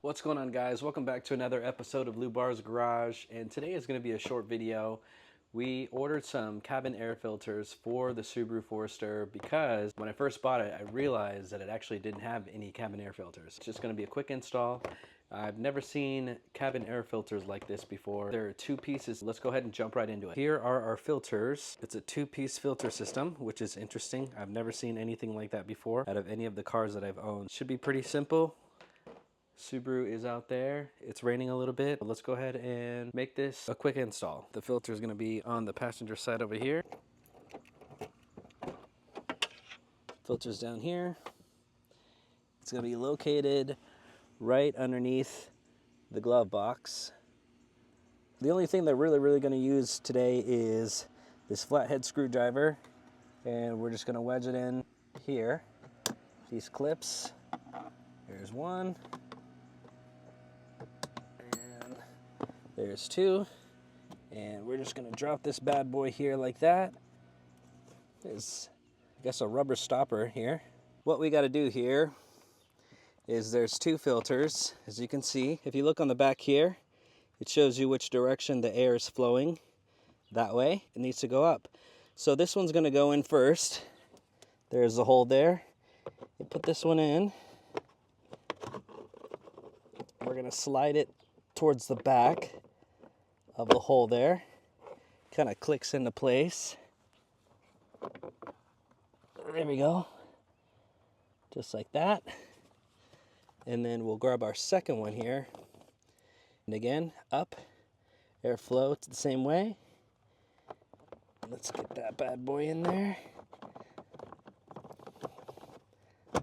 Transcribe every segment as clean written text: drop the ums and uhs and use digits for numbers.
What's going on, guys? Welcome back to another episode of Lou Bar's Garage, and today is going to be a short video. We ordered some cabin air filters for the Subaru Forester because when I first bought it, I realized that it actually didn't have any cabin air filters. It's just going to be a quick install. I've never seen cabin air filters like this before. There are two pieces. Let's go ahead and jump right into it. Here are our filters. It's a two-piece filter system, which is interesting. I've never seen anything like that before out of any of the cars that I've owned. Should be pretty simple. Subaru is out there. It's raining a little bit. Let's go ahead and make this a quick install. The filter is going to be on the passenger side over here. Filter's down here. It's going to be located right underneath the glove box. The only thing that we're really going to use today is this flathead screwdriver, and we're just going to wedge it in here. These clips. There's one. There's two, and we're just gonna drop this bad boy here like that. There's, I guess, a rubber stopper here. What we gotta do here is there's two filters, as you can see. If you look on the back here, it shows you which direction the air is flowing. That way, it needs to go up. So this one's gonna go in first. There's the hole there. You put this one in. We're gonna slide it towards the back of the hole there. Kind of clicks into place. There we go. Just like that. And then we'll grab our second one here. And again, up. Airflow, it's the same way. Let's get that bad boy in there.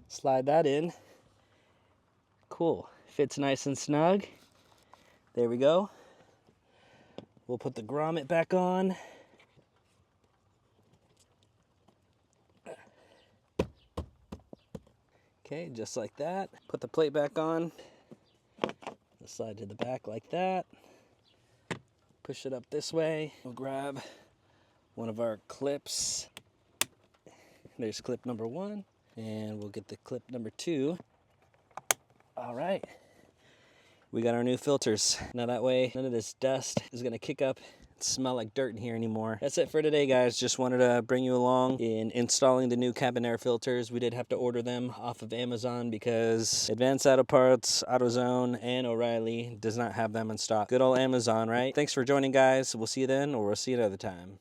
Slide that in. Cool. Fits nice and snug. There we go. We'll put the grommet back on. Okay, just like that. Put the plate back on. Slide to the back like that. Push it up this way. We'll grab one of our clips. There's clip number one. And we'll get the clip number two. All right. We got our new filters. Now that way, none of this dust is gonna kick up and smell like dirt in here anymore. That's it for today, guys. Just wanted to bring you along in installing the new cabin air filters. We did have to order them off of Amazon because Advanced Auto Parts, AutoZone, and O'Reilly does not have them in stock. Good old Amazon, right? Thanks for joining, guys. We'll see you then, or we'll see you another time.